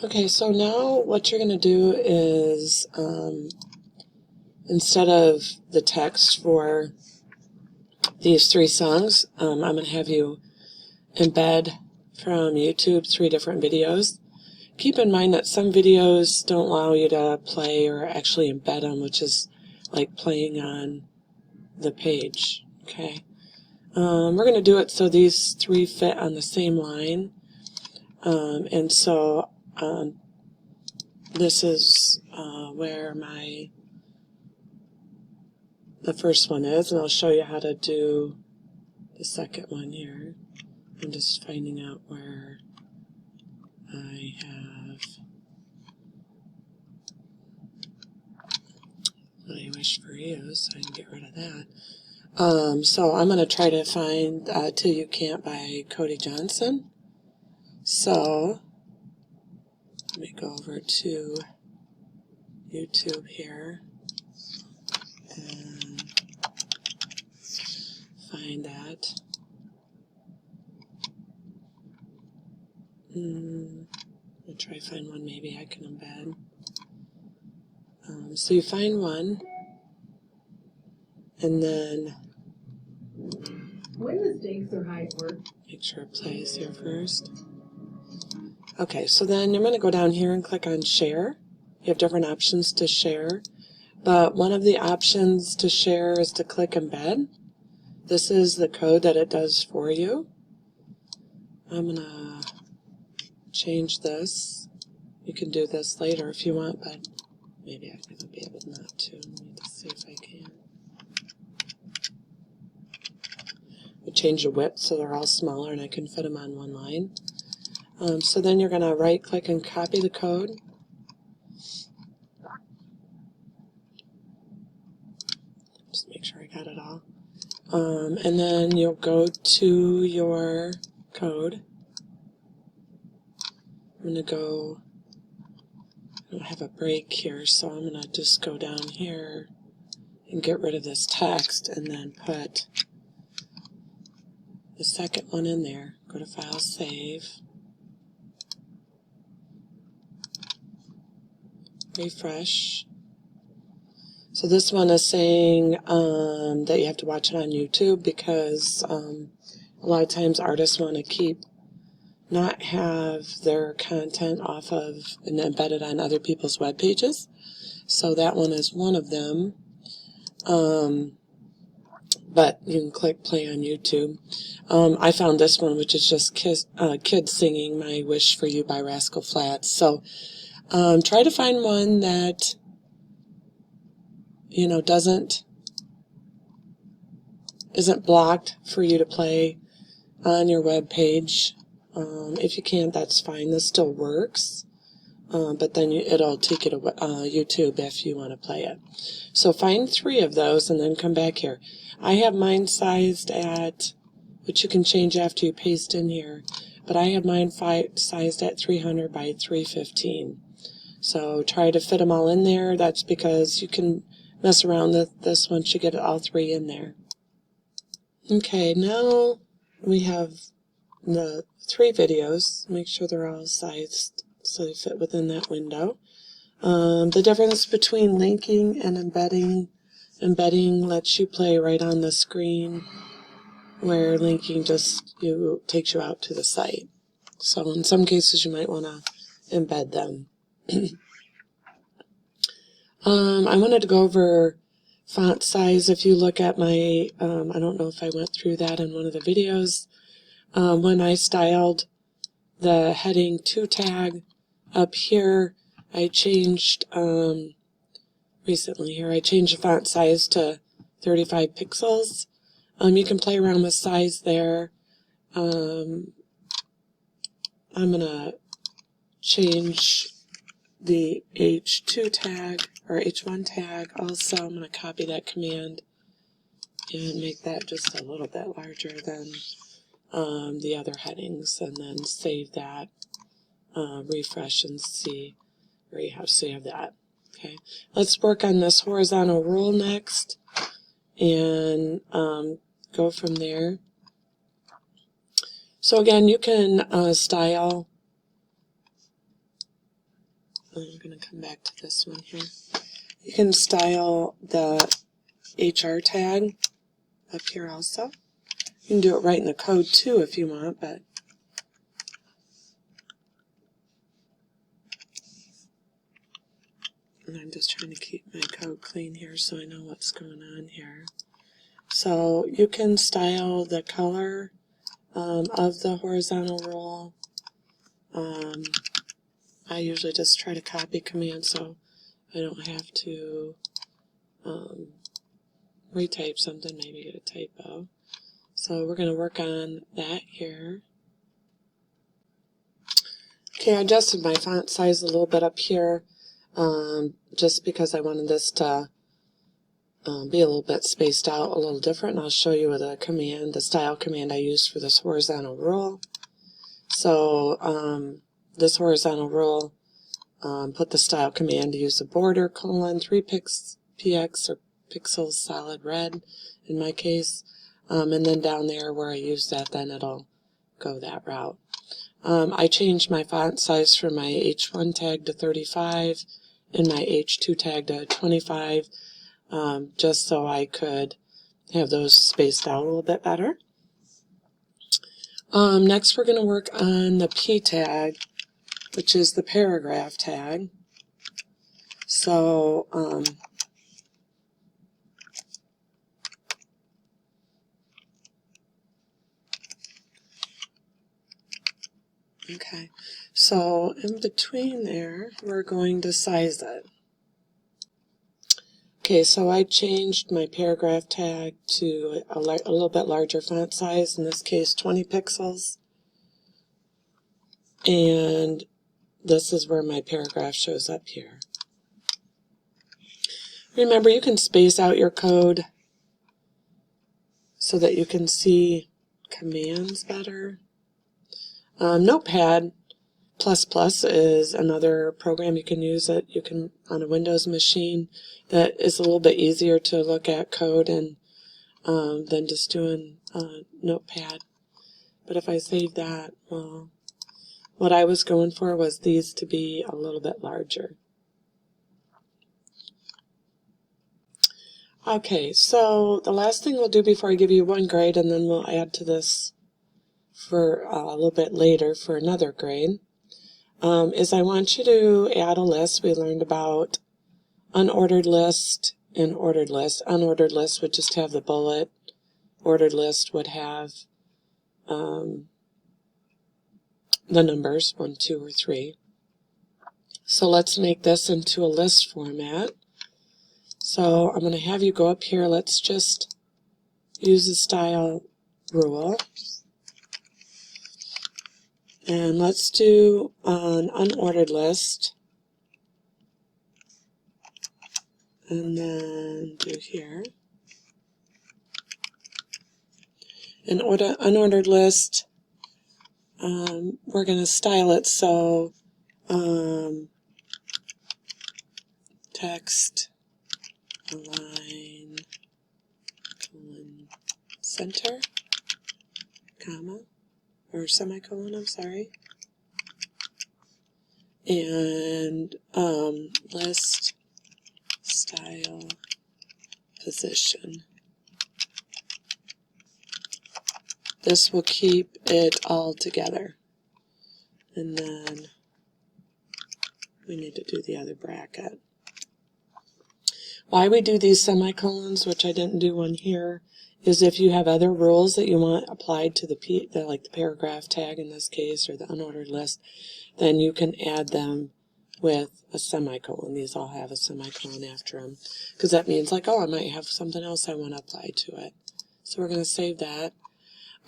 Okay, so now what you're going to do is, instead of the text for these 3 songs, I'm going to have you embed from YouTube 3 different videos. Keep in mind that some videos don't allow you to play or actually embed them, which is like playing on the page. Okay, we're going to do it so these 3 fit on the same line, and so this is where the first one is, and I'll show you how to do the second one here. I'm just finding out where I have my wish for you, so I can get rid of that. So I'm going to try to find Till You Can't by Cody Johnson. So let me go over to YouTube here and find that. I'll try to find one maybe I can embed. So you find one, and then when the stakes are high at work, make sure it plays here first. Okay, so then you're going to go down here and click on share. You have different options to share, but one of the options to share is to click embed. This is the code that it does for you. I'm going to change this. You can do this later if you want, but maybe I'm going to be able not to. Let me just see if I can. We'll change the width so they're all smaller and I can fit them on one line. So then you're going to right click and copy the code. Just make sure I got it all. And then you'll go to your code. I'm going to go, I don't have a break here, so I'm going to just go down here and get rid of this text and then put the second one in there. Go to File, Save, refresh. So this one is saying that you have to watch it on YouTube because a lot of times artists want to not have their content off of and embedded on other people's web pages. So that one is one of them. But you can click play on YouTube. I found this one, which is just kids singing My Wish for You by Rascal Flatts. So try to find one that isn't blocked for you to play on your web page. If you can't, that's fine. This still works. But then it'll take you to YouTube if you want to play it. So find 3 of those and then come back here. I have mine sized at, which you can change after you paste in here, but I have mine sized at 300 by 315. So try to fit them all in there. That's because you can mess around with this once you get all 3 in there. Okay, now we have the 3 videos. Make sure they're all sized so they fit within that window. The difference between linking and embedding lets you play right on the screen, where linking just takes you out to the site. So in some cases you might want to embed them. I wanted to go over font size. If you look at my, I don't know if I went through that in one of the videos, when I styled the heading 2 tag up here, I changed, recently here, I changed the font size to 35 pixels. You can play around with size there. I'm going to change the H2 tag, or H1 tag also. I'm going to copy that command and make that just a little bit larger than the other headings, and then save that, refresh and see where you have, so you have that. Okay, let's work on this horizontal rule next and go from there. So again, you can style I'm going to come back to this one here. You can style the HR tag up here also. You can do it right in the code too if you want, but and I'm just trying to keep my code clean here so I know what's going on here. So you can style the color of the horizontal rule. I usually just try to copy command so I don't have to retype something, maybe get a typo. So we're going to work on that here. Okay, I adjusted my font size a little bit up here just because I wanted this to be a little bit spaced out, a little different, and I'll show you the command, the style command I used for this horizontal rule. So this horizontal rule, put the style command to use the border, 3 px or pixels solid red in my case, and then down there where I use that, then it'll go that route. I changed my font size for my H1 tag to 35 and my H2 tag to 25 just so I could have those spaced out a little bit better. Next we're going to work on the P tag, which is the paragraph tag. So okay, so in between there, we're going to size it. Okay, so I changed my paragraph tag to a little bit larger font size, in this case 20 pixels. And this is where my paragraph shows up here. Remember, you can space out your code so that you can see commands better. Notepad++ is another program you can use that you can on a Windows machine that is a little bit easier to look at code and than just doing Notepad. But if I save that, well, what I was going for was these to be a little bit larger. Okay, so the last thing we'll do before I give you one grade, and then we'll add to this for a little bit later for another grade, is I want you to add a list. We learned about unordered list and ordered list. Unordered list would just have the bullet. Ordered list would have the numbers, 1, 2, or 3. So let's make this into a list format. So I'm going to have you go up here. Let's just use the style rule. And let's do an unordered list. And then do here. An unordered list, we're going to style it so text align center, comma, or semicolon, I'm sorry, and list style position. This will keep it all together. And then we need to do the other bracket. Why we do these semicolons, which I didn't do one here, is if you have other rules that you want applied to like the paragraph tag in this case, or the unordered list, then you can add them with a semicolon. These all have a semicolon after them, because that means like, oh, I might have something else I want to apply to it. So we're going to save that.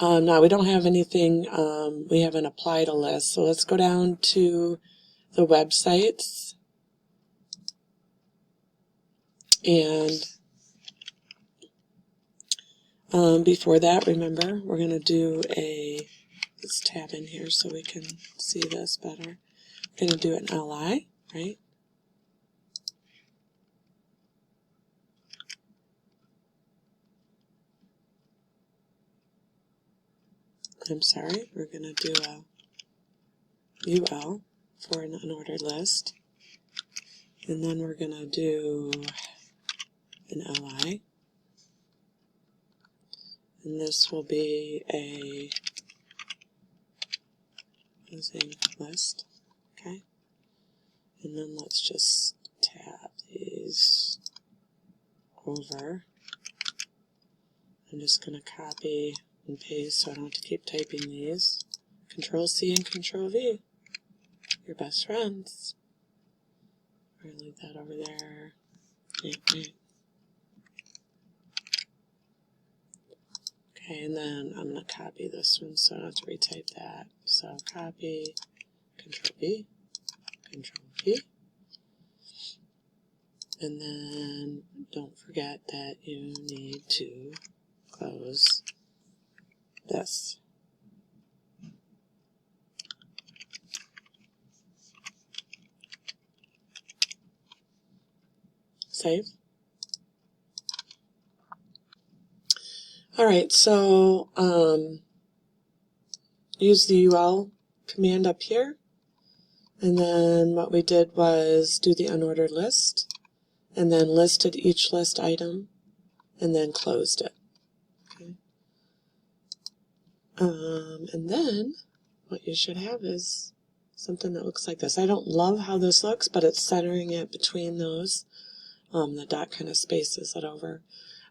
Now we don't have anything, we haven't applied a list, so let's go down to the websites, and before that, remember, we're going to do let's tab in here so we can see this better. We're going to do an LI, right? I'm sorry, we're going to do a UL for an unordered list. And then we're going to do an LI. And this will be a list. Okay. And then let's just tab these over. I'm just going to copy and paste so I don't have to keep typing these. Control C and Control V. Your best friends. We're going to leave that over there. Okay, and then I'm going to copy this one so I don't have to retype that. So copy, Control V, Control V. And then don't forget that you need to close this. Save. Alright, so use the UL command up here. And then what we did was do the unordered list. And then listed each list item. And then closed it. Okay. And then what you should have is something that looks like this. I don't love how this looks, but it's centering it between those. The dot kind of spaces it over.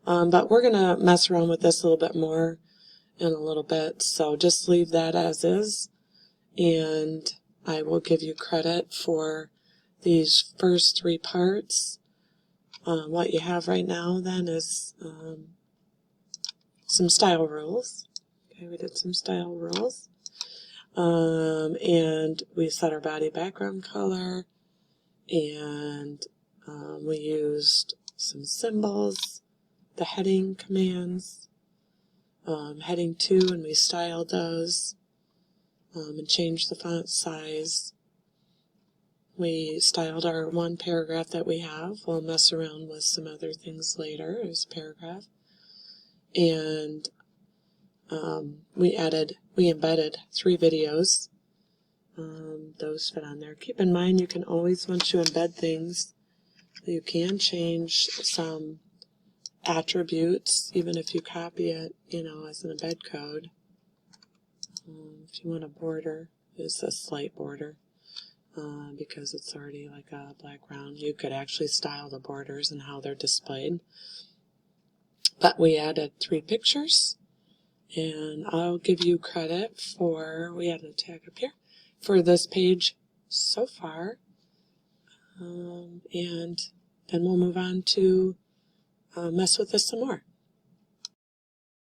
But we're going to mess around with this a little bit more in a little bit, so just leave that as is, and I will give you credit for these first 3 parts. What you have right now then is some style rules. Okay, we did some style rules. And we set our body background color, and we used some symbols, the heading commands, heading 2, and we styled those and changed the font size. We styled our one paragraph that we have. We'll mess around with some other things later as a paragraph. And we embedded 3 videos. Those fit on there. Keep in mind you can always, once you embed things, you can change some attributes, even if you copy it, as an embed code. If you want a border, it's a slight border, because it's already like a background. You could actually style the borders and how they're displayed. But we added 3 pictures, and I'll give you credit for, we had a tag up here, for this page so far. And then we'll move on to mess with this some more.